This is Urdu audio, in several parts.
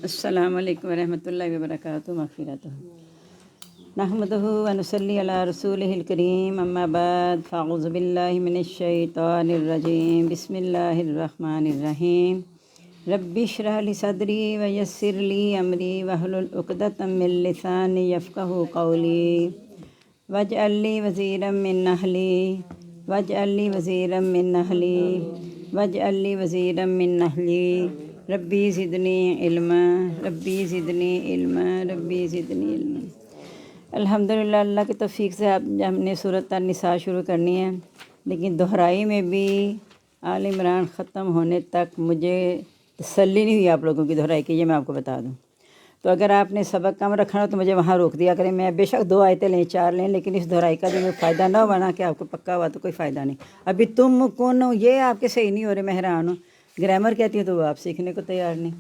السلام علیکم ورحمۃ اللہ وبرکاتہ مغفرتہ نحمدہ ونصلی علی رسولہ الکریم اما بعد فاعوذ باللہ من الشیطان الرجیم بسم اللہ الرحمن الرحیم رب اشرح لی صدری ویسر لی امری واحلل عقدۃ من لسانی یفقہوا قولی واجعل لی وزیرا من اہلی واجعل لی وزیرا من اہلی ربی زدنی علما الحمدللہ اللہ کی توفیق سے ہم نے سورۃ النساء شروع کرنی ہے، لیکن دہرائی میں بھی آل عمران ختم ہونے تک مجھے تسلی نہیں ہوئی آپ لوگوں کی دہرائی کی، یہ میں آپ کو بتا دوں۔ تو اگر آپ نے سبق کم رکھنا ہو تو مجھے وہاں روک دیا کریں، میں بے شک 2 آیتیں لیں 4 لیں، لیکن اس دہرائی کا جو فائدہ نہ ہوا نا کہ آپ کو پکا ہوا تو کوئی فائدہ نہیں۔ ابھی تم کون ہو یہ آپ کے صحیح نہیں ہو رہے، میں حیران ہوں۔ گرامر کہتی ہوں تو وہ آپ سیکھنے کو تیار نہیں،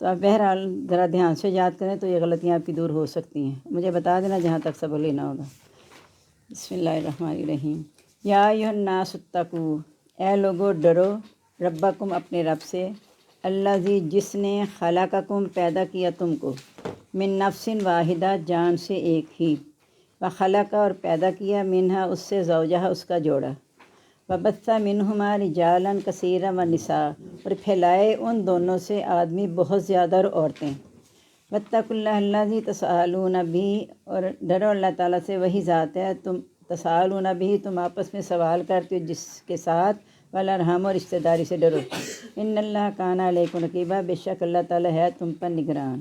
تو آپ بہرحال ذرا دھیان سے یاد کریں تو یہ غلطیاں آپ کی دور ہو سکتی ہیں۔ مجھے بتا دینا جہاں تک سبق لینا ہوگا۔ بسم اللہ الرحمن الرحیم۔ یا ایھا الناس اتقوا، اے لوگو ڈرو، ربکم اپنے رب سے، الذی جس نے خلقکم پیدا کیا تم کو، من نفس واحدہ جان سے ایک ہی، وخلق اور پیدا کیا منہا اس سے زوجہا اس کا جوڑا، وبث منہما رجالا کثیرا ونساء اور پھیلائے ان دونوں سے آدمی بہت زیادہ اور عورتیں۔ واتقوا اللہ الذی تساءلون بہ اور ڈرو اللہ تعالیٰ سے، وہی ذات ہے تم تساءلون بہ تم آپس میں سوال کرتے ہو جس کے ساتھ، والارحام اور رشتہ داری سے ڈرو، ان اللہ کان علیکم رقیبا بے شک اللہ تعالیٰ ہے تم پر نگران۔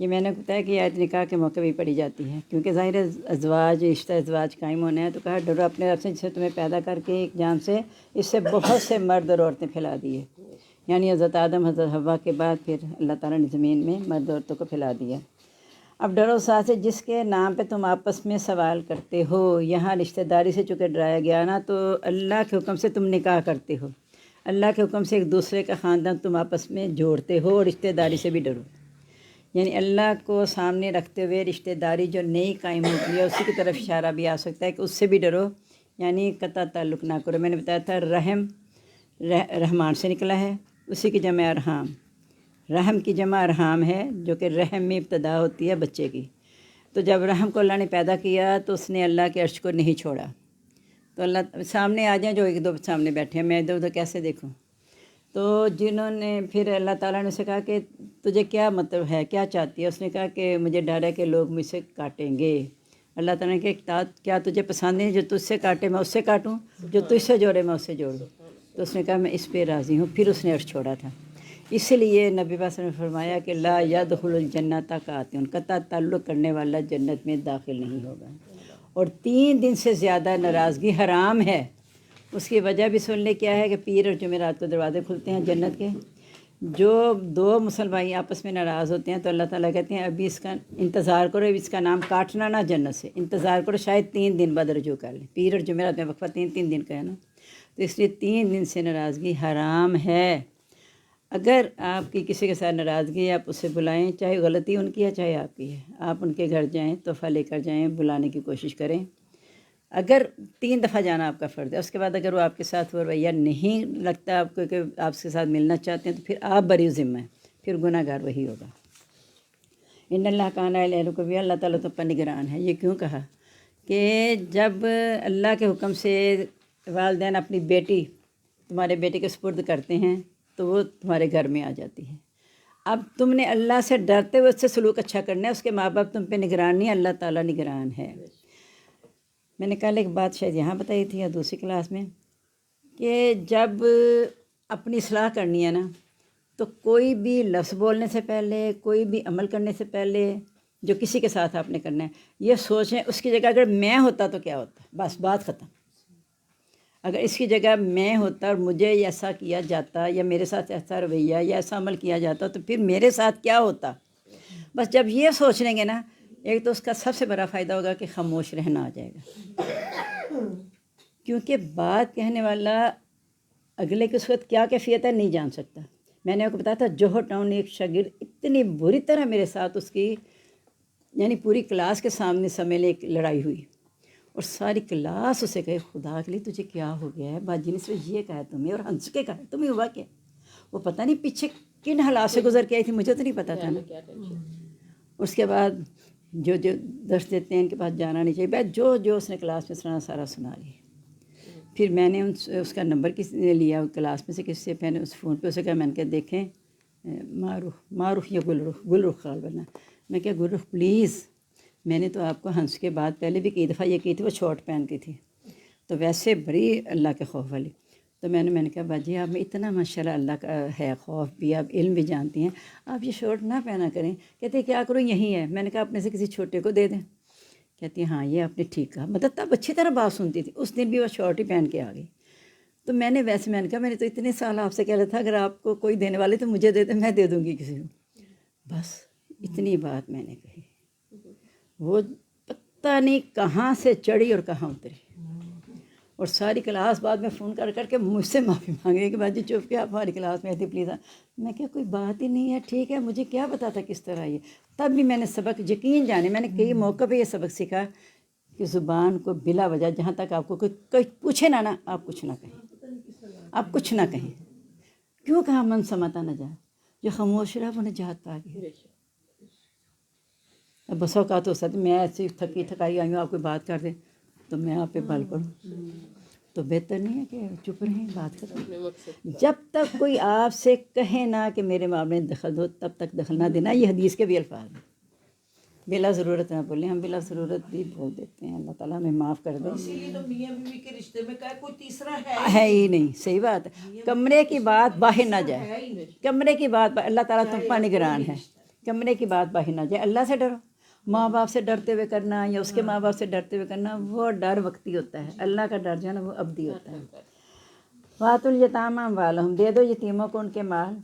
یہ میں نے بتایا کہ آیت نکاح کے موقع بھی پڑھی جاتی ہے، کیونکہ ظاہر ازواج رشتہ ازواج قائم ہونا ہے، تو کہا ڈرو اپنے رب سے جس نے تمہیں پیدا کر کے ایک جان سے اس سے بہت سے مرد اور عورتیں پھیلا دیے، یعنی حضرت آدم حضرت حوا کے بعد پھر اللہ تعالیٰ نے زمین میں مرد عورتوں کو پھیلا دیا۔ اب ڈرو ساتھ سے جس کے نام پہ تم آپس میں سوال کرتے ہو، یہاں رشتہ داری سے چونکہ ڈرایا گیا نا، تو اللہ کے حکم سے تم نکاح کرتے ہو، اللہ کے حکم سے ایک دوسرے کا خاندان تم آپس میں جوڑتے ہو، اور رشتہ داری سے بھی ڈرو، یعنی اللہ کو سامنے رکھتے ہوئے رشتہ داری جو نئی قائم ہوتی ہے اسی کی طرف اشارہ بھی آ سکتا ہے کہ اس سے بھی ڈرو، یعنی قطع تعلق نہ کرو۔ میں نے بتایا تھا رحم رحمان سے نکلا ہے، اسی کی جمع ارحام، رحم کی جمع ارحام ہے جو کہ رحم میں ابتدا ہوتی ہے بچے کی۔ تو جب رحم کو اللہ نے پیدا کیا تو اس نے اللہ کے عرش کو نہیں چھوڑا، تو اللہ سامنے آ جائیں جو 1-2 سامنے بیٹھے ہیں، میں ادھر ادھر کیسے دیکھوں؟ تو جنہوں نے پھر اللہ تعالیٰ نے اسے کہا کہ تجھے کیا مطلب ہے، کیا چاہتی ہے؟ اس نے کہا کہ مجھے ڈر ہے کہ لوگ مجھ سے کاٹیں گے۔ اللہ تعالیٰ نے کہا کیا تجھے پسند نہیں جو تجھ سے کاٹے میں اس سے کاٹوں، جو تجھ سے جوڑے میں اس سے جوڑوں؟ تو اس نے کہا میں اس پہ راضی ہوں، پھر اس نے عرش چھوڑا تھا۔ اس لیے نبی پاک صلی اللہ علیہ وسلم نے فرمایا کہ لا یدخل الجنۃ قاطع، قطع تعلق کرنے والا جنت میں داخل نہیں ہوگا، اور 3 دن سے زیادہ ناراضگی حرام ہے۔ اس کی وجہ بھی سن لے کیا ہے کہ پیر اور جمعرات کو دروازے کھلتے ہیں جنت کے، جو 2 مسلمان آپس میں ناراض ہوتے ہیں تو اللہ تعالیٰ کہتے ہیں ابھی اس کا انتظار کرو، ابھی اس کا نام کاٹنا نہ جنت سے، انتظار کرو شاید 3 دن بعد رجوع کر لیں۔ پیر اور جمعرات میں وقفہ 3 دن کا ہے نا، تو اس لیے 3 دن سے ناراضگی حرام ہے۔ اگر آپ کی کسی کے ساتھ ناراضگی ہے آپ اسے بلائیں، چاہے غلطی ان کی ہے چاہے آپ کی ہے، آپ ان کے گھر جائیں، تحفہ لے کر جائیں، بلانے کی کوشش کریں۔ اگر 3 دفعہ جانا آپ کا فرض ہے، اس کے بعد اگر وہ آپ کے ساتھ رویہ نہیں لگتا آپ کو کہ آپ کے ساتھ ملنا چاہتے ہیں، تو پھر آپ بری ذمہ ہیں، پھر گناہ گار وہی ہوگا۔ ان اللہ کان علیہ رقیبا، اللہ تعالیٰ تو پر نگران ہے۔ یہ کیوں کہا کہ جب اللہ کے حکم سے والدین اپنی بیٹی تمہارے بیٹے کے سپرد کرتے ہیں تو وہ تمہارے گھر میں آ جاتی ہے۔ اب تم نے اللہ سے ڈرتے ہوئے اس سے سلوک اچھا کرنا ہے، اس کے ماں باپ تم پہ نگران نہیں، اللہ تعالیٰ نگران ہے۔ میں نے کل ایک بات شاید یہاں بتائی تھی یا دوسری کلاس میں، کہ جب اپنی اصلاح کرنی ہے نا تو کوئی بھی لفظ بولنے سے پہلے، کوئی بھی عمل کرنے سے پہلے جو کسی کے ساتھ آپ نے کرنا ہے یہ سوچیں اس کی جگہ اگر میں ہوتا تو کیا ہوتا، بس بات ختم۔ اگر اس کی جگہ میں ہوتا اور مجھے ایسا کیا جاتا یا میرے ساتھ ایسا رویہ یا ایسا عمل کیا جاتا تو پھر میرے ساتھ کیا ہوتا، بس جب یہ سوچ لیں گے نا، ایک تو اس کا سب سے بڑا فائدہ ہوگا کہ خاموش رہنا آ جائے گا، کیونکہ بات کہنے والا اگلے کی اس وقت کیا کیفیت ہے نہیں جان سکتا۔ میں نے آپ کو بتایا تھا جوہر ٹاؤن ایک شاگرد اتنی بری طرح میرے ساتھ اس کی، یعنی پوری کلاس کے سامنے سمیلے ایک لڑائی ہوئی، اور ساری کلاس اسے کہے خدا کے لیے تجھے کیا ہو گیا ہے، باجی نے صرف یہ کہا تمہیں اور ہنس کے کہا تمہیں ہوا کیا؟ وہ پتہ نہیں پیچھے کن حالات سے گزر کے آئی تھی مجھے تو نہیں پتہ تھا نا. اس کے بعد جو درس دیتے ہیں ان کے پاس جانا نہیں چاہیے. بس جو اس نے کلاس میں سنا سارا سنا لیا. پھر میں نے اس کا نمبر کسی نے لیا کلاس میں سے کسی سے. میں نے اس فون پہ اسے کہا، میں نے کہا دیکھیں معروف یا گل رخ خال بنا. میں کہا گل رخ پلیز، میں نے تو آپ کو ہنس کے بعد پہلے بھی کئی دفعہ یہ کی تھی، وہ شارٹ پہنتی تھی تو ویسے بڑی اللہ کے خوف والی. تو میں نے کہا باجی آپ میں اتنا ماشاء اللہ اللہ کا ہے خوف بھی، آپ علم بھی جانتی ہیں، آپ یہ شارٹ نہ پہنا کریں. کہتے کیا کروں یہی ہے. میں نے کہا اپنے سے کسی چھوٹے کو دے دیں. کہتی ہاں یہ آپ نے ٹھیک کہا. مطلب تب اچھی طرح بات سنتی تھی. اس دن بھی وہ شارٹ ہی پہن کے آ گئی. تو میں نے کہا میں نے تو اتنے سال آپ سے کہہ رہا تھا اگر آپ کو کوئی دینے والے تو مجھے دے دیں، میں دے دوں گی کسی کو. بس اتنی بات میں نے کہی. وہ پتہ نہیں کہاں سے چڑھی اور کہاں اتری. اور ساری کلاس بعد میں فون کر کے مجھ سے معافی مانگے کہ باجی چپ کے آپ ہماری کلاس میں آئی تھی پلیز. میں کہا کوئی بات ہی نہیں ہے، ٹھیک ہے، مجھے کیا پتا تھا کس طرح یہ. تب بھی میں نے سبق یقین جانے میں نے کئی موقع پہ یہ سبق سیکھا کہ زبان کو بلا وجہ جہاں تک آپ کو کوئی پوچھے نہ آپ کچھ نہ کہیں، آپ کچھ نہ کہیں. کیوں کہا من سماتا نہ جائے، جو خاموش رہا وہ نجات پا گیا. اب بس اوقات ہو سکتا میں ایسی تھکی تھکائی آئی ہوں، آپ کوئی بات کر دیں تو میں آپ پہ بل پڑوں. تو بہتر نہیں ہے کہ چپ رہیں، بات کریں. جب تک کوئی آپ سے کہے نہ کہ میرے معاملے میں دخل دو تب تک دخل نہ دینا. یہ حدیث کے بھی الفاظ ہیں. بلا ضرورت نہ بولیں. ہم بلا ضرورت بھی بول دیتے ہیں. اللہ تعالیٰ ہمیں معاف کر دے. اسی لیے تو میاں بیوی کے رشتے میں کوئی تیسرا ہے ہی نہیں. صحیح بات ہے. کمرے کی بات باہر نہ جائے. کمرے کی بات اللہ تعالیٰ تم پر نگران ہے. کمرے کی بات باہر نہ جائے. اللہ سے ڈرو. ماں باپ سے ڈرتے ہوئے کرنا یا اس کے ماں باپ سے ڈرتے ہوئے کرنا وہ ڈر وقتی ہوتا ہے. اللہ کا ڈر جو ہے نا وہ ابدی ہوتا ہے. وَآتُوا الْيَتَامَىٰ أَمْوَالَهُمْ، دے دو یتیموں کو ان کے مال.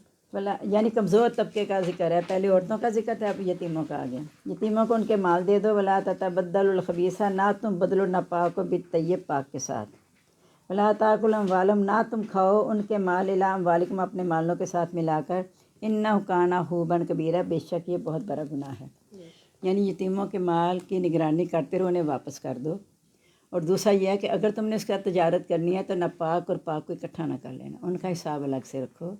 یعنی کمزور طبقے کا ذکر ہے. پہلے عورتوں کا ذکر تھا، اب یتیموں کا آ گیا. یتیموں کو ان کے مال دے دو. وَلَا تَتَبَدَّلُوا الْخَبِيثَ، نہ تم بدلو ناپاک کو بالطیب پاک کے ساتھ. وَلَا تَأْكُلُوا أَمْوَالَهُمْ، نہ تم کھاؤ ان کے مال إِلَىٰ أَمْوَالِكُمْ، اپنے مالوں کے ساتھ ملا کر. إِنَّهُ كَانَ حُوبًا كَبِيرًا، بے شک یہ بہت بڑا گناہ ہے. یعنی یتیموں کے مال کی نگرانی کرتے رہو، انہیں واپس کر دو. اور دوسرا یہ ہے کہ اگر تم نے اس کا تجارت کرنی ہے تو ناپاک اور پاک کو اکٹھا نہ کر لینا. ان کا حساب الگ سے رکھو،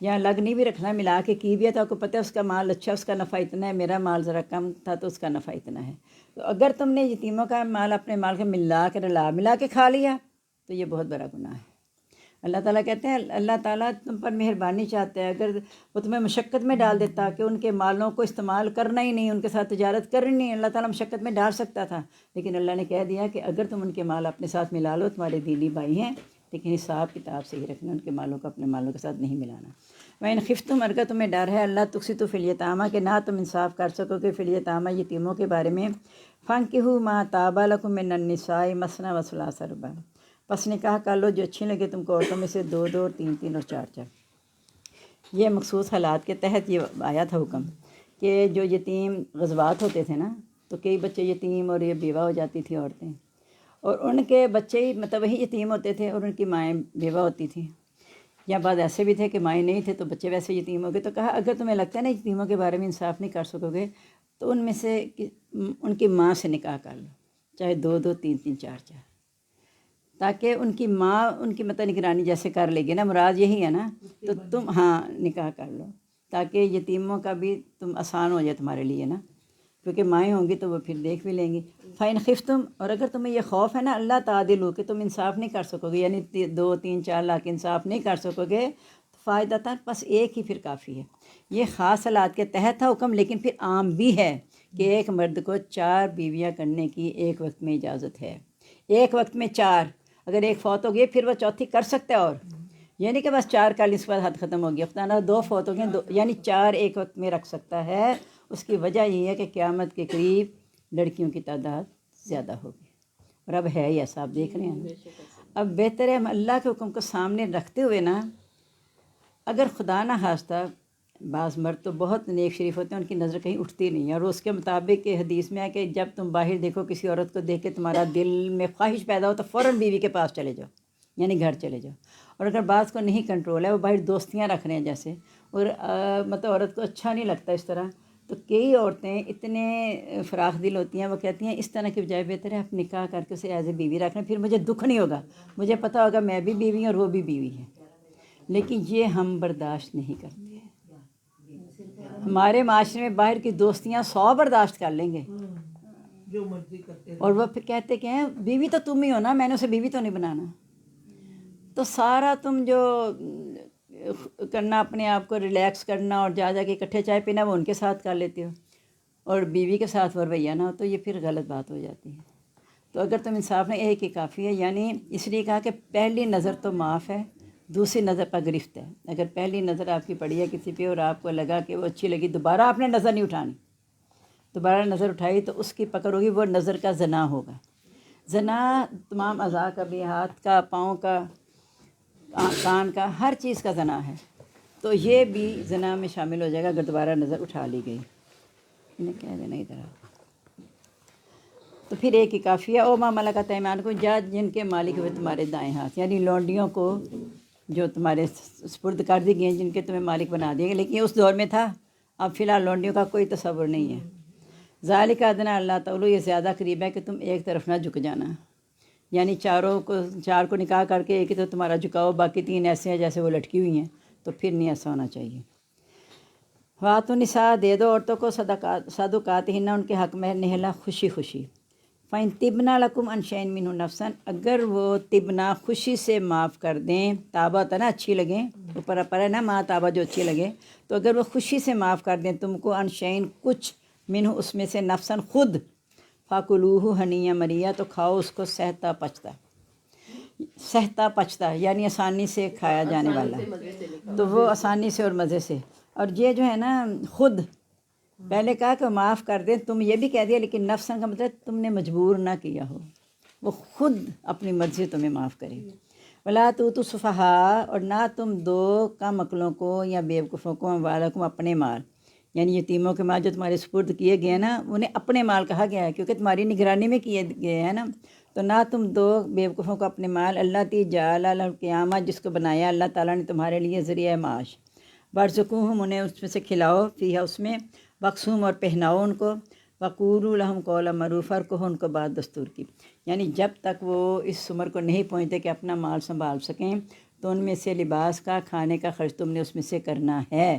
یا الگ نہیں بھی رکھنا، ملا کے کی بھی ہے تو آپ کو پتہ ہے اس کا مال اچھا، اس کا نفع اتنا ہے، میرا مال ذرا کم تھا تو اس کا نفع اتنا ہے. تو اگر تم نے یتیموں کا مال اپنے مال کے ملا کے کھا لیا تو یہ بہت بڑا گناہ ہے. اللہ تعالیٰ کہتے ہیں اللہ تعالیٰ تم پر مہربانی چاہتے ہیں. اگر وہ تمہیں مشقت میں ڈال دیتا کہ ان کے مالوں کو استعمال کرنا ہی نہیں، ان کے ساتھ تجارت کرنی نہیں، اللہ تعالیٰ مشقت میں ڈال سکتا تھا. لیکن اللہ نے کہہ دیا کہ اگر تم ان کے مال اپنے ساتھ ملا لو، تمہارے دینی بھائی ہیں، لیکن حساب کتاب سے ہی رکھنا، ان کے مالوں کو اپنے مالوں کے ساتھ نہیں ملانا. وَإِنْ خِفْتُمْ، اگر تمہیں ڈر ہے اللہ تقسطوا فی الیتامیٰ کہ نہ تم انصاف کر سکو گے فی الیتامیٰ یتیموں کے بارے میں. فَانکِحُوا مَا طَابَ لَکُم مِّنَ النِّسَاءِ مَثْنَىٰ وَثُلَاثَ وَرُبَاعَ، پس نکاح کر لو جو اچھی لگے تم کو عورتوں میں سے 2 2 اور 3 3 اور 4 4. یہ مخصوص حالات کے تحت یہ آیا تھا حکم کہ جو یتیم غزوات ہوتے تھے نا تو کئی بچے یتیم اور یہ بیوہ ہو جاتی تھیں عورتیں، اور ان کے بچے ہی مطلب وہی یتیم ہوتے تھے اور ان کی مائیں بیوہ ہوتی تھیں. یا بعض ایسے بھی تھے کہ مائیں نہیں تھے تو بچے ویسے یتیم ہو گئے. تو کہا اگر تمہیں لگتا ہے نا یتیموں کے بارے میں انصاف نہیں کر سکو گے تو ان میں سے ان کی ماں سے نکاح کر لو، چاہے 2 2 3 3 4 4، تاکہ ان کی ماں ان کی مطلب نگرانی جیسے کر لے گی نا. مراد یہی ہے نا. تو تم نکاح کر لو تاکہ یتیموں کا بھی تم آسان ہو جائے تمہارے لیے نا، کیونکہ مائیں ہوں گی تو وہ پھر دیکھ بھی لیں گی. فَإِنْ خِفْتُمْ، اور اگر تمہیں یہ خوف ہے نا اللہ تعدلوا کہ تم انصاف نہیں کر سکو گے، یعنی 2 3 4 لاکھ انصاف نہیں کر سکو گے، فائدتاً، بس ایک ہی پھر کافی ہے. یہ خاص حالات کے تحت تھا حکم، لیکن پھر عام بھی ہے کہ ایک مرد کو 4 بیویاں کرنے کی ایک وقت میں اجازت ہے. ایک وقت میں 4، اگر ایک فوت ہو گئی پھر وہ چوتھی کر سکتا ہے. اور یعنی کہ بس 4 کر لی اس کے بعد حد ختم ہو گیا. خدا نہ 2 فوت ہو گئے یعنی 4 ایک وقت میں رکھ سکتا ہے. اس کی وجہ یہ ہے کہ قیامت کے قریب لڑکیوں کی تعداد زیادہ ہوگی، اور اب ہے ہی ایسا آپ دیکھ رہے ہیں. اب بہتر ہے ہم اللہ کے حکم کو سامنے رکھتے ہوئے نا، اگر خدا نہ خواستہ بعض مرد تو بہت نیک شریف ہوتے ہیں، ان کی نظر کہیں اٹھتی نہیں ہے، اور اس کے مطابق حدیث میں ہے کہ جب تم باہر دیکھو کسی عورت کو دیکھ کے تمہارا دل میں خواہش پیدا ہو تو فوراً بیوی کے پاس چلے جاؤ، یعنی گھر چلے جاؤ. اور اگر بعض کو نہیں کنٹرول ہے، وہ باہر دوستیاں رکھ رہے ہیں جیسے، اور مطلب عورت کو اچھا نہیں لگتا اس طرح، تو کئی عورتیں اتنے فراخ دل ہوتی ہیں، وہ کہتی ہیں اس طرح کی بجائے بہتر ہے آپ نکاح کر کے اسے ایز اے بیوی رکھ لیں، پھر مجھے دکھ نہیں ہوگا، مجھے پتہ ہوگا میں بھی بیوی ہوں اور وہ بھی بیوی ہے. لیکن یہ ہم برداشت نہیں کرتے ہیں. ہمارے معاشرے میں باہر کی دوستیاں 100 برداشت کر لیں گے، جو مرضی کرتے اور وہ پھر کہتے کہ ہیں بیوی تو تم ہی ہو نا، میں نے اسے بیوی تو نہیں بنانا. تو سارا تم جو کرنا اپنے آپ کو ریلیکس کرنا اور جا کے اکٹھے چائے پینا وہ ان کے ساتھ کر لیتے ہو، اور بیوی کے ساتھ وہ رویہ نہ ہو، تو یہ پھر غلط بات ہو جاتی ہے. تو اگر تم انصاف نے ایک ہی کافی ہے، یعنی اس لیے کہا کہ پہلی نظر تو معاف ہے، دوسری نظر پر گرفت ہے. اگر پہلی نظر آپ کی پڑی ہے کسی پہ اور آپ کو لگا کہ وہ اچھی لگی، دوبارہ آپ نے نظر نہیں اٹھانی. دوبارہ نظر اٹھائی تو اس کی پکڑ ہوگی، وہ نظر کا زنا ہوگا. زنا تمام اعضاء کا بھی، ہاتھ کا، پاؤں کا، کان کا، ہر چیز کا زنا ہے. تو یہ بھی زنا میں شامل ہو جائے گا اگر دوبارہ نظر اٹھا لی گئی. انہیں کہہ دینا ادھر آؤ. تو پھر ایک ہی کافی ہے. او ما ملکت ایمانکم، جا جن کے مالک ہوئے تمہارے دائیں ہاتھ، یعنی لونڈیوں کو جو تمہارے سپرد کر دی گئی ہیں، جن کے تمہیں مالک بنا دیے گئے. لیکن یہ اس دور میں تھا، اب فی الحال لونڈیوں کا کوئی تصور نہیں ہے. ذالک ادنیٰ اللہ تعالیٰ، یہ زیادہ قریب ہے کہ تم ایک طرف نہ جھک جانا، یعنی چار کو نکاح کر کے ایک ہی تو تمہارا جھکاؤ، باقی 3 ایسے ہیں جیسے وہ لٹکی ہوئی ہیں، تو پھر نہیں ایسا ہونا چاہیے. واتو نساء، دے دو عورتوں کو صدقاتہن، ان کے حق میں نہلا خوشی خوشی. فَإِن طِبْنَ لَكُمْ عَنْ شَيْءٍ مِّنْهُ نَفْسًا، اگر وہ طبنا خوشی سے معاف کر دیں، تابہ ہوتا ہے نا اچھی لگیں، اوپر ہے نا ماں تابہ جو اچھی لگے، تو اگر وہ خوشی سے معاف کر دیں تم کو، عن شیئن کچھ، منہ اس میں سے، نفساً خود، فَكُلُوهُ ہنیٰ مریہ، تو کھاؤ اس کو سہتا پچتا. سہتا پچتا یعنی آسانی سے کھایا جانے والا، تو وہ آسانی سے اور مزے سے. اور یہ جو ہے نا خود، پہلے کہا کہ معاف کر دیں، تم یہ بھی کہہ دیا، لیکن نفساً کا مطلب تم نے مجبور نہ کیا ہو، وہ خود اپنی مرضی سے تمہیں معاف کرے. ولا تؤتوا السفہاء، اور نہ تم دو کم عقلوں کو یا بیوقوفوں کو، اموالکم، اپنے مال، یعنی یتیموں کے مال جو تمہارے سپرد کیے گئے نا، انہیں اپنے مال کہا گیا ہے کیونکہ تمہاری نگرانی میں کیے گئے ہیں نا. تو نہ تم دو بیوقوفوں کو اپنے مال، اللہ تی جعل القیامہ، جس کو بنایا اللہ تعالیٰ نے تمہارے لیے ذریعہ معاش. وارزقوہم، انہیں اس میں سے کھلاؤ، فیہا، اس میں، وقسوم، اور پہناؤ ان کو، وقولوا لہم قولا معروفا، اور کہو ان کو بات دستور کی. یعنی جب تک وہ اس عمر کو نہیں پہنچتے کہ اپنا مال سنبھال سکیں، تو ان میں سے لباس کا، کھانے کا خرچ تم نے اس میں سے کرنا ہے،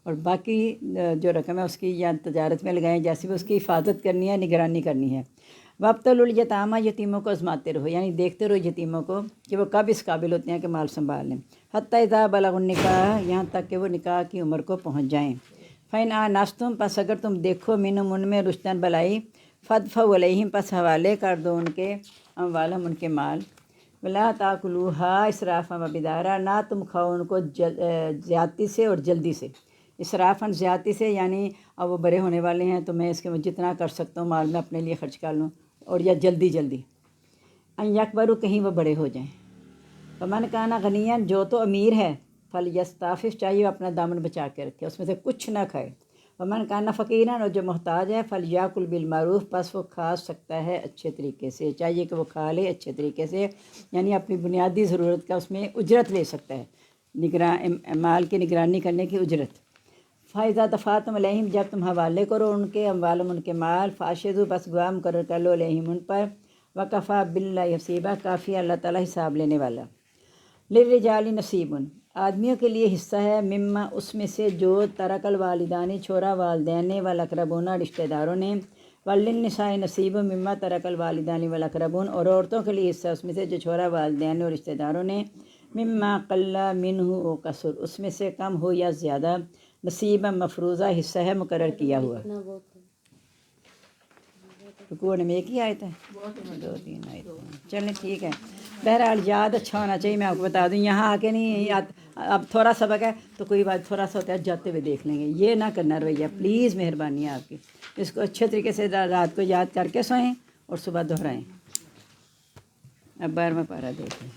اور باقی جو رقم ہے اس کی یا تجارت میں لگائیں، جیسے بھی اس کی حفاظت کرنی ہے، نگرانی کرنی ہے. وابتلوا الیتامیٰ، یتیموں کو آزماتے رہو، یعنی دیکھتے رہو یتیموں کو کہ وہ کب اس قابل ہوتے ہیں کہ مال سنبھال لیں. حتیٰ اذا بلغوا النکاح، یہاں تک کہ وہ نکاح کی عمر کو پہنچ جائیں. فَإِنْ آنَسْتُم، پس اگر تم دیکھو، منہم، ان میں، رشدن، بلائی، فادفعوا الیہم، پس حوالے کر دو ان کے، اموالہم، ان کے مال. ولا تاکلوہا اسرافا وبدارا، نہ تم کھاؤ ان کو زیادتی سے اور جلدی سے. اسرافاً زیادتی سے، یعنی اب وہ بڑے ہونے والے ہیں تو میں اس کے جتنا کر سکتا ہوں مال میں اپنے لیے خرچ کر لوں، اور یا جلدی جلدی. ان یکبروا، کہیں وہ بڑے ہو جائیں. فمن کان غنیاً، جو تو امیر ہے، فلیستعفف، چاہیے وہ اپنا دامن بچا کے رکھے، اس میں سے کچھ نہ کھائے. ومن کان فقیراً، اور جو محتاج ہے، فلیاکل بالمعروف، پس وہ کھا سکتا ہے اچھے طریقے سے، چاہیے کہ وہ کھا لے اچھے طریقے سے، یعنی اپنی بنیادی ضرورت کا اس میں اجرت لے سکتا ہے، مال کی نگرانی کرنے کی اجرت. فَإِذَا دَفَعْتُمْ عَلَيْهِمْ، جب تم حوالے کرو ان کے، اموالہم، ان کے مال، فَأَشْهِدُوا، بس گواہ مقرر کر لو، علیہم، ان پر، وَكَفَىٰ بِاللَّهِ حَسِيبًا، کافی اللہ تعالیٰ حساب لینے والا. للرجال نصیب، آدمیوں کے لیے حصہ ہے، مما، اس میں سے، جو ترک الوالدانی، چھوڑا والدین نے، والاقربون، رشتہ داروں نے. وللنساء نصیب مما ترک الوالدان والاقربون، اور عورتوں کے لیے حصہ اس میں سے جو چھوڑا والدین نے اور رشتہ داروں نے. مما قل منہ او کثر، اس میں سے کم ہو یا زیادہ. نصیب مفروضہ، حصہ ہے مقرر کیا ہوا. رکوع میں ایک ہی آیت ہے، 2-3 آیت ہیں. چلیں ٹھیک ہے. بہرحال یاد اچھا ہونا چاہیے. میں آپ کو بتا دوں، یہاں آ کے نہیں، اب تھوڑا سبق ہے تو کوئی بات تھوڑا سا ہوتا ہے جاتے ہوئے دیکھ لیں گے، یہ نہ کرنا رویہ پلیز، مہربانی ہے آپ کی. اس کو اچھے طریقے سے رات کو یاد کر کے سوئیں اور صبح دہرائیں. اب 12واں پارہ دیکھیں.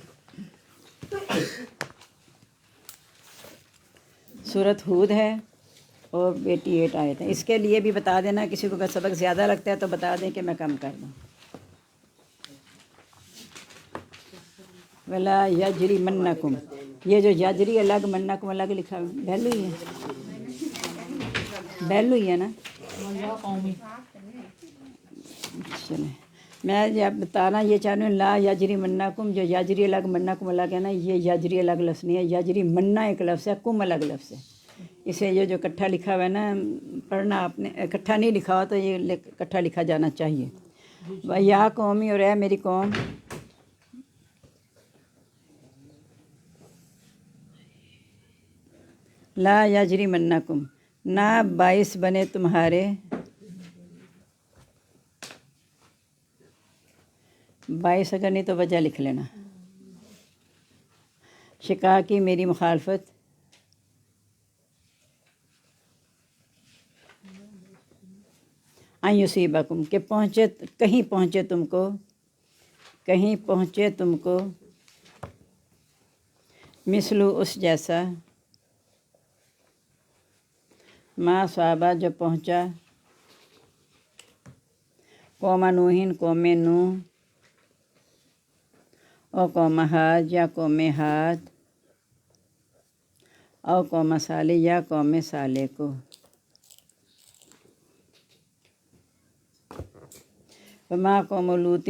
سورۃ ہود ہے اور 88 آیت ہیں. اس کے لیے بھی بتا دینا، کسی کو اگر سبق زیادہ لگتا ہے تو بتا دیں کہ میں کم کر دوں. ولا یجرمنکم، یہ جو یجری الگ، منکم الگ لکھا، بہل ہوئی ہے، بہل ہوئی ہے نا. چلیں، میں یہ بتانا یہ چاہ رہی ہوں، لا یجرمنکم، جو یجری الگ، منکم الگ ہے نا، یہ یجری الگ لفظ نہیں ہے، یجری مننا ایک لفظ ہے، کم الگ لفظ ہے. اسے یہ جو کٹھا لکھا ہوا ہے نا پڑھنا آپ نے، کٹھا نہیں لکھا ہوا تو یہ کٹھا لکھا جانا چاہیے. یا قومی، اور اے میری قوم، لا یجرمنکم، نہ باعث بنے تمہارے، باعث اگر نہیں تو وجہ لکھ لینا، شقاقی میری مخالفت، ان یصیبکم کہ پہنچے، کہیں پہنچے تم کو، کہیں پہنچے تم کو، مثلو اس جیسا، ما صحابہ جو پہنچا، قوم نوحین قوم نوح، او قوم حاد یا قوم حاد، او قوم صالح یا قوم صالح کو. وما قوم لوط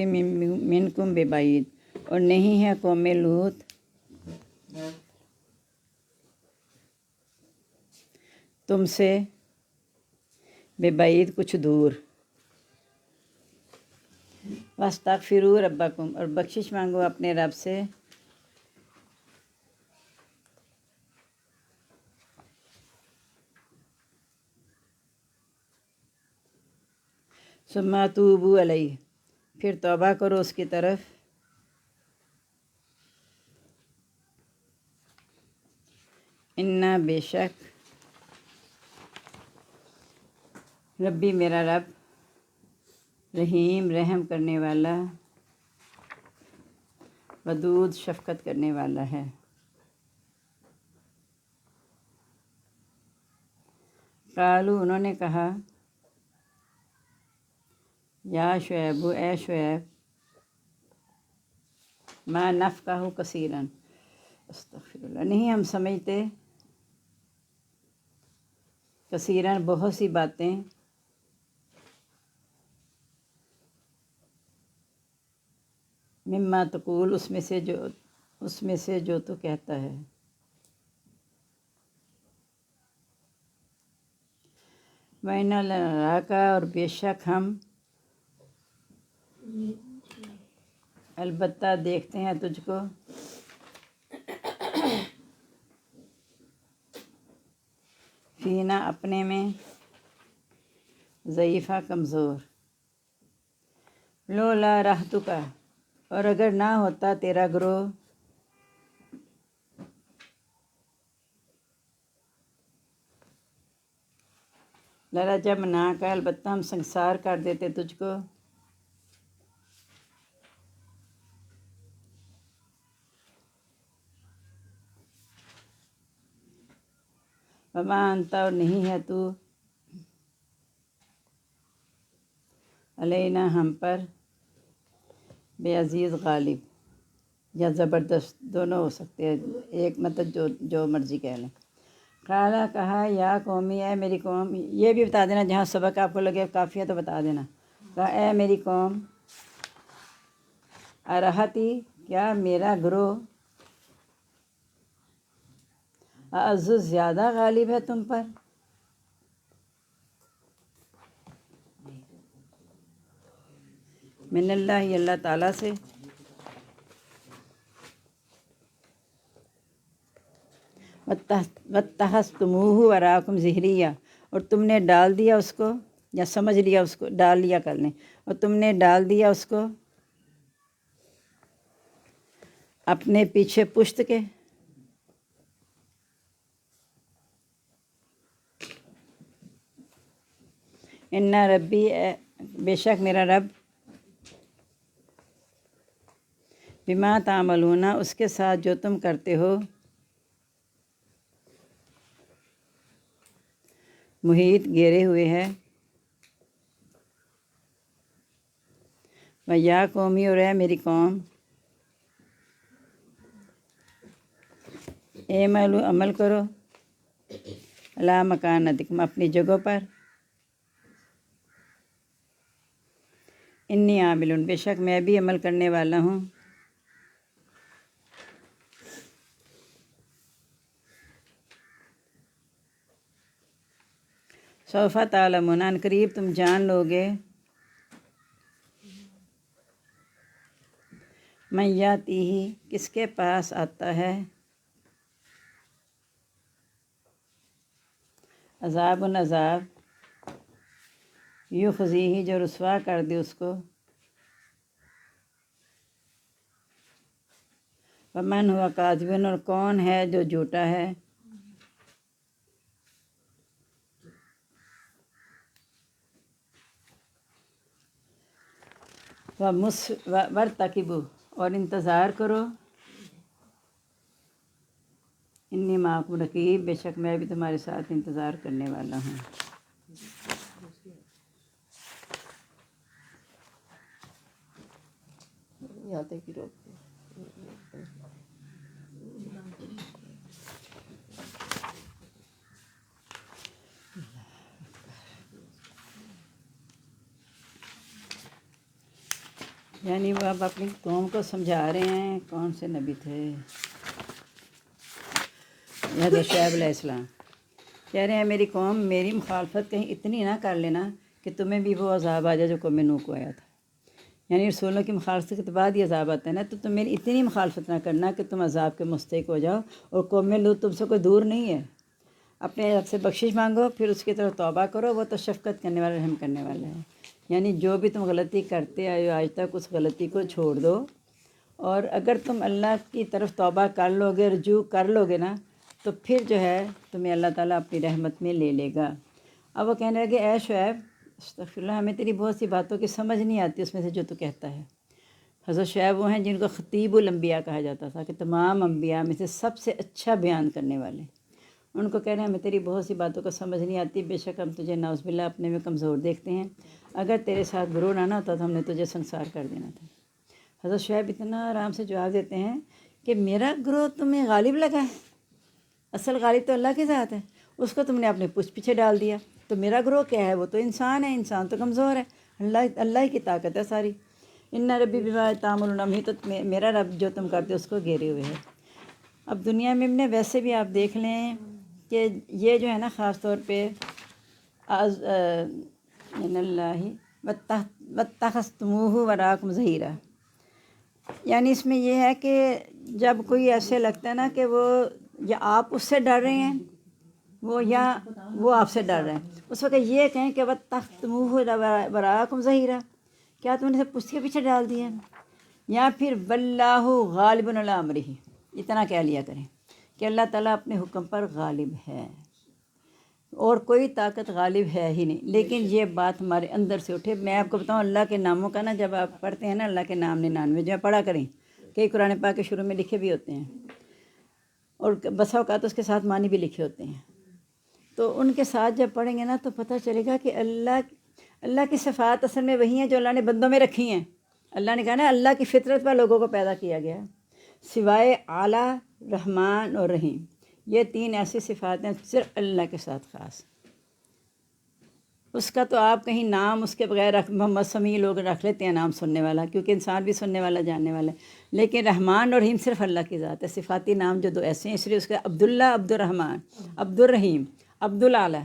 منکم ببعید، اور نہیں ہے قوم لوط تم سے ببعید کچھ دور. واستغفروا ربکم، اور بخشش مانگو اپنے رب سے، ثم توبوا علیہ، پھر توبہ کرو اس کی طرف، انا بے شک، ربی میرا رب، رحیم رحم کرنے والا، ودود شفقت کرنے والا ہے. قالوا انہوں نے کہا، یا شعیب، اے شعیب، ما نفقہ کثیرا، استغفر اللہ، نہیں ہم سمجھتے کثیرا بہت سی باتیں، مما تقول اس میں سے جو تو کہتا ہے. وَإِنَّا لَنَرَاكَ، اور بے شک ہم البتہ دیکھتے ہیں تجھ کو، فینا اپنے میں، ضعیفہ کمزور، لولا رہتک، اور اگر نہ ہوتا تیرا گروہ، لرجمناک، البتہ ہم سنسار کر دیتے تجھ کو، وما انت، اور نہیں ہے تو، علینا ہم پر، بے عزیز غالب، یا زبردست، دونوں ہو سکتے ہیں، ایک مطلب جو مرضی کہہ لیں. قالا کہا، یا قومی، اے میری قوم، یہ بھی بتا دینا جہاں سبق آپ کو لگے کافی ہے تو بتا دینا. کہا اے میری قوم، ارہتی، کیا میرا گروہ، اعز زیادہ غالب ہے تم پر، من اللہ، اللہ تعالیٰ سے، واتخذتموہ وراءکم ظہریہ، اور تم نے ڈال دیا اس کو، یا سمجھ لیا اس کو، ڈال لیا کر لیں، اور تم نے ڈال دیا اس کو اپنے پیچھے پشت کے، ان ربی، بے شک میرا رب، بما تعملون، اس کے ساتھ جو تم کرتے ہو، محیط، گھیرے ہوئے ہے. ویا قومی، اور اے میری قوم، اعملوا، عمل کرو، علی مکانتکم، اپنی جگہوں پر، انی عامل، بے شک میں بھی عمل کرنے والا ہوں. سوف تعلمون، ان قریب تم جان لوگے، من یاتیہ کس کے پاس آتا ہے، عذاب عذاب، یخزیہ جو رسوا کر دے اس کو، ومن ہوا کاذب اور کون ہے جو جھوٹا ہے، وارتقبوا اور انتظار کرو، انی معکم رقیب بے شک میں بھی تمہارے ساتھ انتظار کرنے والا ہوں۔ یہاں تک ہی روک دیں۔ یعنی وہ اب اپنی قوم کو سمجھا رہے ہیں، کون سے نبی تھے، حضرت شعیب علیہ السلام کہہ رہے ہیں میری قوم میری مخالفت کہیں اتنی نہ کر لینا کہ تمہیں بھی وہ عذاب آ جائے جو قوم نوح کو آیا تھا، یعنی رسولوں کی مخالفت کے بعد یہ عذاب آتا ہے نا، تو تم میری اتنی مخالفت نہ کرنا کہ تم عذاب کے مستحق ہو جاؤ، اور قوم لوط تم سے کوئی دور نہیں ہے، اپنے رب سے بخشش مانگو، پھر اس کی طرف توبہ کرو، وہ تو شفقت کرنے والا رحم کرنے والا ہے۔ یعنی جو بھی تم غلطی کرتے آئے ہو آج تک اس غلطی کو چھوڑ دو، اور اگر تم اللہ کی طرف توبہ کر لو گے، رجوع کر لو گے نا، تو پھر جو ہے تمہیں اللہ تعالیٰ اپنی رحمت میں لے لے گا۔ اب وہ کہنے لگے اے شعیب استغفر اللہ، ہمیں تیری بہت سی باتوں کی سمجھ نہیں آتی اس میں سے جو تو کہتا ہے۔ حضرت شعیب وہ ہیں جن کو خطیب الانبیاء کہا جاتا تھا کہ تمام انبیاء میں سے سب سے اچھا بیان کرنے والے، ان کو کہہ رہے ہیں ہمیں تیری بہت سی باتوں کو سمجھ نہیں آتی، بے شک ہم تجھے نعوذ باللہ اپنے میں کمزور دیکھتے ہیں، اگر تیرے ساتھ غرور نہ ہوتا تو ہم نے تجھے سنسار کر دینا تھا۔ حضرت شعیب اتنا آرام سے جواب دیتے ہیں کہ میرا گروہ تمہیں غالب لگا ہے، اصل غالب تو اللہ کی ذات ہے، اس کو تم نے اپنے پشت پیچھے ڈال دیا، تو میرا گروہ کیا ہے، وہ تو انسان ہے، انسان تو کمزور ہے، اللہ ہی کی طاقت ہے ساری۔ ان ربی بما تعملون محیط، تو میرا رب جو تم کرتے اس کو گھیرے ہوئے ہے۔ اب دنیا میں نے ویسے بھی آپ دیکھ لیں کہ یہ جو ہے نا خاص طور پہ من اللہ واتخذتموہ وراءکم ظہیرا، یعنی اس میں یہ ہے کہ جب کوئی ایسے لگتا ہے نا کہ وہ یا آپ اس سے ڈر رہے ہیں یا وہ آپ سے ڈر رہے ہیں، اس وقت یہ کہیں کہ واتخذتموہ وراءکم ظہیرا، کیا تم نے پشت کے پیچھے ڈال دیا، یا پھر واللہ غالب علی امرہ، اتنا کہہ لیا کریں کہ اللہ تعالیٰ اپنے حکم پر غالب ہے اور کوئی طاقت غالب ہے ہی نہیں، لیکن یہ بات ہمارے اندر سے اٹھے۔ میں آپ کو بتاؤں اللہ کے ناموں کا نا، جب آپ پڑھتے ہیں نا اللہ کے نام 99 جو پڑھا کریں، کئی قرآن پاک کے شروع میں لکھے بھی ہوتے ہیں اور بسا اوقات اس کے ساتھ معنی بھی لکھے ہوتے ہیں، تو ان کے ساتھ جب پڑھیں گے نا تو پتہ چلے گا کہ اللہ کی صفات اصل میں وہی ہیں جو اللہ نے بندوں میں رکھی ہیں۔ اللہ نے کہا نا اللہ کی فطرت پر لوگوں کو پیدا کیا گیا ہے، سوائے اعلیٰ، رحمان اور رحیم، یہ تین ایسی صفات ہیں صرف اللہ کے ساتھ خاص۔ اس کا تو آپ کہیں نام اس کے بغیر محمد سمیع لوگ رکھ لیتے ہیں نام سننے والا، کیونکہ انسان بھی سننے والا جاننے والا ہے، لیکن رحمان اور رحیم صرف اللہ کی ذات ہے، صفاتی نام جو دو ایسے ہیں، اس لیے اس کا عبداللہ، عبد الرحمن، عبد الرحیم، عبد العلیٰ۔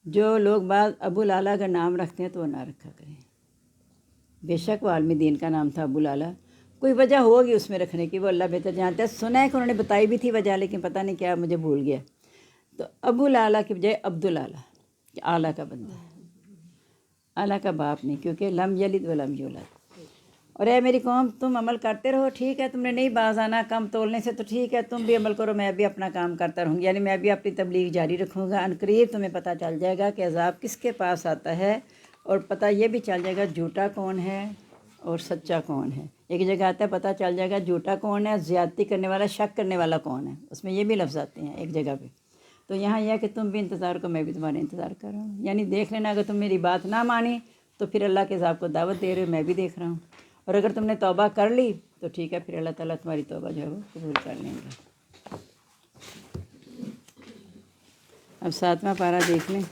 جو لوگ بعض ابو العلیٰ کا نام رکھتے ہیں تو وہ نہ رکھا کریں، بے شک وہ عالم دین کا نام تھا ابو العلیٰ، کوئی وجہ ہوگی اس میں رکھنے کی، وہ اللہ بہتر جانتا ہے، سنا ہے کہ انہوں نے بتائی بھی تھی وجہ، لیکن پتہ نہیں کیا مجھے بھول گیا، تو ابو العلیٰ کی بجائے عبد العلیٰ، کہ اعلیٰ کا بندہ ہے، اعلیٰ کا باپ نہیں، کیونکہ لم یلد ولم یولد۔ اور اے میری قوم تم عمل کرتے رہو، ٹھیک ہے، تم نے نہیں باز آنا کم تولنے سے تو ٹھیک ہے، تم بھی عمل کرو، میں بھی اپنا کام کرتا رہوں گی، یعنی میں بھی اپنی تبلیغ جاری رکھوں گا، عنقریب تمہیں پتہ چل جائے گا کہ عذاب کس کے پاس آتا ہے، اور پتہ یہ بھی چل جائے گا جھوٹا کون ہے اور سچا کون ہے۔ ایک جگہ آتا ہے پتہ چل جائے گا جھوٹا کون ہے، زیادتی کرنے والا، شک کرنے والا کون ہے، اس میں یہ بھی لفظ آتے ہیں ایک جگہ پہ۔ تو یہاں یہ ہے کہ تم بھی انتظار کرو، میں بھی تمہارا انتظار کر رہا ہوں، یعنی دیکھ لینا اگر تم میری بات نہ مانی تو پھر اللہ کے عذاب کو دعوت دے رہے ہو، میں بھی دیکھ رہا ہوں، اور اگر تم نے توبہ کر لی تو ٹھیک ہے، پھر اللہ تعالیٰ تمہاری توبہ جو ہے وہ قبول کر لیں گے۔ اب 7واں پارہ دیکھ لیں۔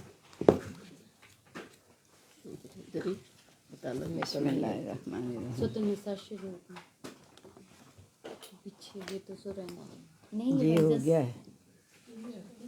بسم اللہ الرحمن الرحیم۔ سورۃ النساء شروع ہوتی ہے پیچھے، یہ تو سورہ نہیں جی ہو گیا ہے،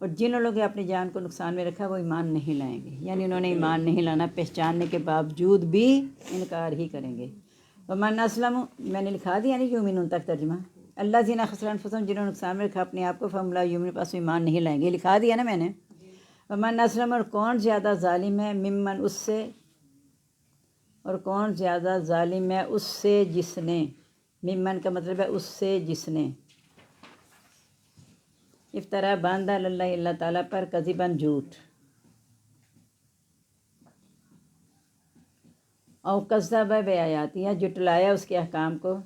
اور جن لوگوں نے اپنی جان کو نقصان میں رکھا وہ ایمان نہیں لائیں گے، یعنی انہوں نے ایمان نہیں لانا، پہچاننے کے باوجود بھی انکار ہی کریں گے۔ ومن اسلم، میں نے لکھا دیا نہیں یومنون تک ترجمہ، اللہ زینا خسر انفسہم، جنہوں نے نقصان میں رکھا اپنے آپ کو، فہم لا یؤمنون، پاس ایمان نہیں لائیں گے، لکھا دیا نا میں نے۔ ومن اسلم، اور کون زیادہ ظالم ہے، ممن، اس سے، اور کون زیادہ ظالم ہے اس سے جس نے، ممن کا مطلب ہے اس سے جس نے، افطرا باندھا اللہ اللہ تعالیٰ پر، کذباً جھوٹ، او کذب بآیاتی، یا جٹلایا اس کے احکام کو،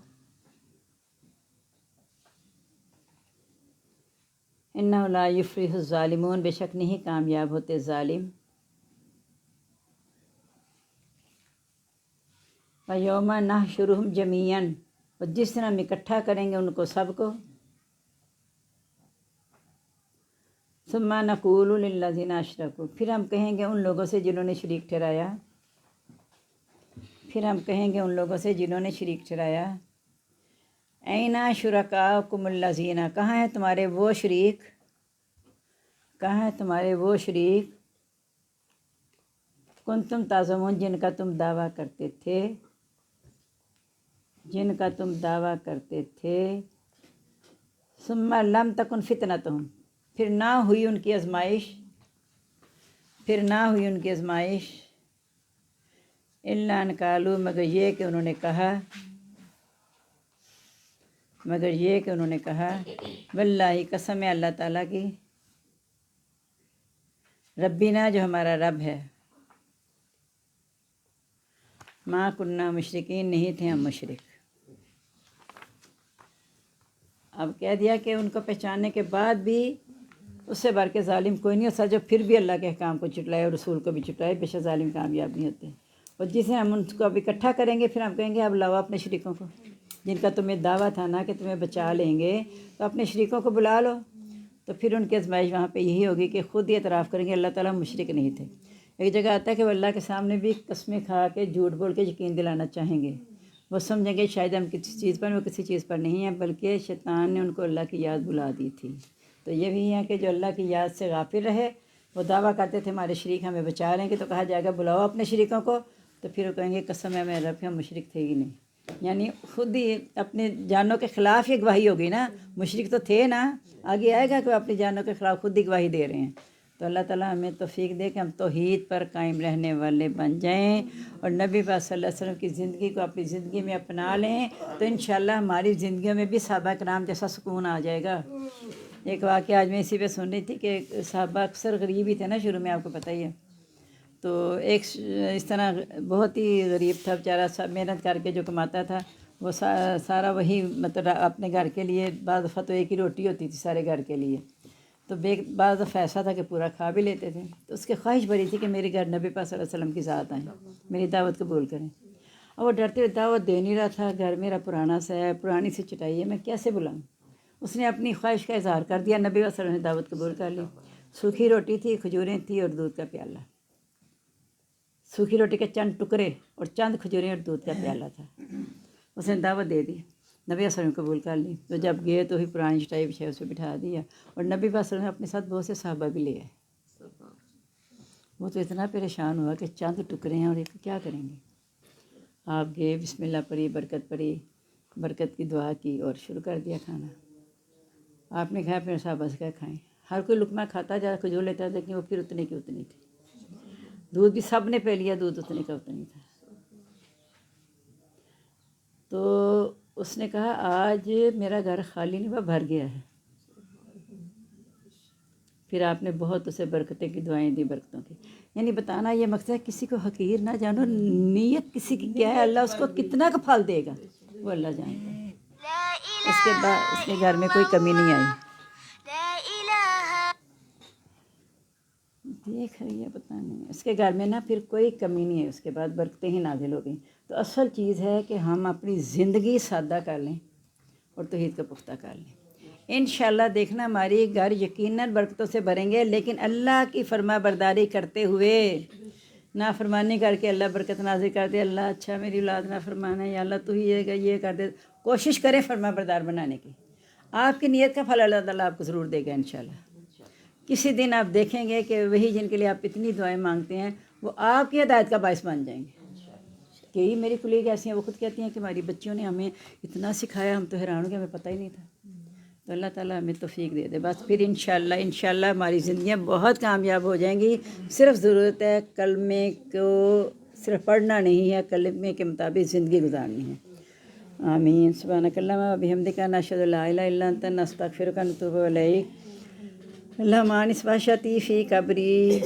انہ لا یفلح الظالمون، بے شک نہیں کامیاب ہوتے ظالم۔ ویوم نحشرہم جمیعاً، اور جس دن ہم اکٹھا کریں گے ان کو سب کو، ثم نقول للذین اشرکوا، پھر ہم کہیں گے ان لوگوں سے جنہوں نے شریک ٹھہرایا، پھر ہم کہیں گے ان لوگوں سے جنہوں نے شریک ٹھہرایا، این شرکاؤکم الذین، کہاں ہیں تمہارے وہ شریک، کہاں ہیں تمہارے وہ شریک، کنتم تزعمون، جن کا تم دعویٰ کرتے تھے، جن کا تم دعویٰ کرتے تھے، ثم لم تکن فتنتہم، پھر نہ ہوئی ان کی آزمائش، پھر نہ ہوئی ان کی آزمائش، الا ان قالوا، مگر یہ کہ انہوں نے کہا، مگر یہ کہ انہوں نے کہا، واللہ، قسم ہے اللہ تعالیٰ کی، ربنا، جو ہمارا رب ہے، ما کننا مشرکین، نہیں تھے ہم مشرک۔ اب کہہ دیا کہ ان کو پہچاننے کے بعد بھی اس سے بڑھ کے ظالم کوئی نہیں ہوتا جو پھر بھی اللہ کے احکام کو چٹلائے اور رسول کو بھی چٹلائے، بے شک ظالم کامیاب نہیں ہوتے۔ اور جسے ہم ان کو اب اکٹھا کریں گے پھر ہم کہیں گے اب لاؤ اپنے شریکوں کو، جن کا تمہیں دعویٰ تھا نا کہ تمہیں بچا لیں گے، تو اپنے شریکوں کو بلا لو۔ تو پھر ان کی آزمائش وہاں پہ یہی ہوگی کہ خود ہی اعتراف کریں گے اللہ تعالیٰ مشرک نہیں تھے۔ ایک جگہ آتا ہے کہ وہ اللہ کے سامنے بھی قسمیں کھا کے جھوٹ بول کے یقین دلانا چاہیں گے، وہ سمجھیں گے شاید ہم کسی چیز پر، وہ کسی چیز پر نہیں ہیں، بلکہ شیطان نے ان کو اللہ کی یاد بلا دی تھی۔ تو یہ بھی ہے کہ جو اللہ کی یاد سے غافل رہے، وہ دعویٰ کرتے تھے ہمارے شریک ہمیں بچا لیں گے، تو کہا جائے گا بلاؤ اپنے شریکوں کو، تو پھر وہ کہیں گے قسم ہے میرے رب، ہم مشرک تھے ہی نہیں۔ یعنی خود ہی اپنے جانوں کے خلاف یہ گواہی ہوگی نا، مشرک تو تھے نا، آگے آئے گا کہ وہ اپنی جانوں کے خلاف خود ہی گواہی دے رہے ہیں۔ تو اللہ تعالیٰ ہمیں توفیق دے کہ ہم توحید پر قائم رہنے والے بن جائیں، اور نبی پاک صلی اللہ علیہ وسلم کی زندگی کو اپنی زندگی میں اپنا لیں، تو انشاءاللہ ہماری زندگیوں میں بھی صحابہ کرام جیسا سکون آ جائے گا۔ ایک واقعہ آج میں اسی پہ سن رہی تھی کہ صحابہ اکثر غریب ہی تھے نا شروع میں، آپ کو پتہ ہی ہے، تو ایک اس طرح بہت ہی غریب تھا بیچارہ، سب محنت کر کے جو کماتا تھا وہ سارا وہی مطلب اپنے گھر کے لیے، بعض دفعہ تو ایک ہی روٹی ہوتی تھی سارے گھر کے لیے، تو بعض دفعہ ایسا تھا کہ پورا کھا بھی لیتے تھے، تو اس کی خواہش بڑی تھی کہ میرے گھر نبی پاک صلی اللہ علیہ وسلم کی ذات آئیں، میری دعوت قبول کریں، اور وہ ڈرتے ہوئے دعوت دے نہیں رہا تھا، گھر میرا پرانا سا ہے، پرانی سی چٹائی ہے، میں کیسے بلاؤں؟ اس نے اپنی خواہش کا اظہار کر دیا، نبی صلی اللہ علیہ وسلم نے دعوت قبول کر لی، سوکھی روٹی تھی، کھجوریں تھیں اور دودھ کا پیالہ، سوکھی روٹی کے چند ٹکڑے اور چند کھجوریں اور دودھ کا پیالہ تھا، اس نے دعوت دے دی، نبی صلی اللہ علیہ وسلم قبول کر لی، تو جب گئے تو ہی پرانی چٹائی بچھائی اس پہ بٹھا دیا، اور نبی صلی اللہ علیہ وسلم نے اپنے ساتھ بہت سے صحابہ بھی لے آئے، وہ تو اتنا پریشان ہوا کہ چند ٹکڑے ہیں اور ایک کیا کریں گے؟ آپ گئے، بسم اللہ پڑھی، برکت کی دعا کی اور شروع کر دیا کھانا، آپ نے کھایا، پھر صحابہ سے کہا کھائیں، ہر کوئی لقمہ کھاتا جا کھجور لیتا، لیکن وہ پھر اتنے کی اتنی تھی، دودھ بھی سب نے پی لیا، دودھ اتنے کا اتنی تھا، تو اس نے کہا آج میرا گھر خالی نہیں ہوا، بھر گیا ہے، پھر آپ نے بہت اسے برکتیں کی دعائیں دی، برکتوں کی، یعنی بتانا یہ مقصد ہے کسی کو حقیر نہ جانو، نیت کسی کی کیا ہے، اللہ اس کو کتنا کا پھل دے گا وہ اللہ جانتا ہے۔ اس کے بعد اس کے گھر میں کوئی کمی نہیں آئی، دیکھ رہی ہے پتہ نہیں، اس کے گھر میں نا پھر کوئی کمی نہیں ہے، اس کے بعد برکتیں ہی نازل ہو گئیں۔ تو اصل چیز ہے کہ ہم اپنی زندگی سادہ کر لیں اور توحید کا پختہ کر لیں، انشاءاللہ دیکھنا ہماری گھر یقیناً برکتوں سے بھریں گے، لیکن اللہ کی فرما برداری کرتے ہوئے، نافرمانی کر کے اللہ برکت نازل کر دے، اللہ اچھا میری اولاد نافرمان ہے، یا اللہ تو ہی یہ کر دے، کوشش کریں فرما بردار بنانے کی، آپ کی نیت کا پھل اللہ تعالیٰ آپ کو ضرور دے گا انشاءاللہ۔ کسی دن آپ دیکھیں گے کہ وہی جن کے لیے آپ اتنی دعائیں مانگتے ہیں وہ آپ کی ہدایت کا باعث بن جائیں گے. کئی میری کلیگ ایسی ہیں وہ خود کہتی ہیں کہ ہماری بچیوں نے ہمیں اتنا سکھایا ہم تو حیران ہو گئے ہمیں پتہ ہی نہیں تھا. تو اللہ تعالیٰ ہمیں توفیق دے دے. بس پھر انشاءاللہ ہماری زندگیاں بہت کامیاب ہو جائیں گی. صرف ضرورت ہے کلمے کو صرف پڑھنا نہیں ہے، کلمے کے مطابق زندگی گزارنی ہے. آمین. سبحانک اللہم و بحمدک نشہد لا الہ الا انت نستغفرک و نتوب الیک. اللہم آنس وحشتی فی قبری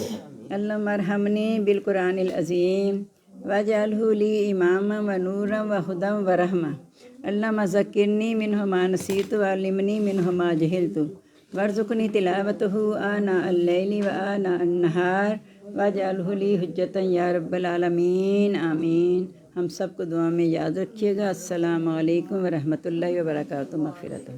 اللہم ارحمنی بالقرآن العظیم واجعلہ لی اماما و نورا و ہدی و رحمہ. اللہم ذکرنی منہ ما نسیت وعلمنی منہ ما جہلت وارزقنی تلاوتہ آناء اللیل و آناء النہار واجعلہ لی حجۃ یا رب العالمین. آمین. ہم سب کو دعا میں یاد رکھیے گا. السلام علیکم ورحمۃ اللہ وبرکاتہ. مغفرت.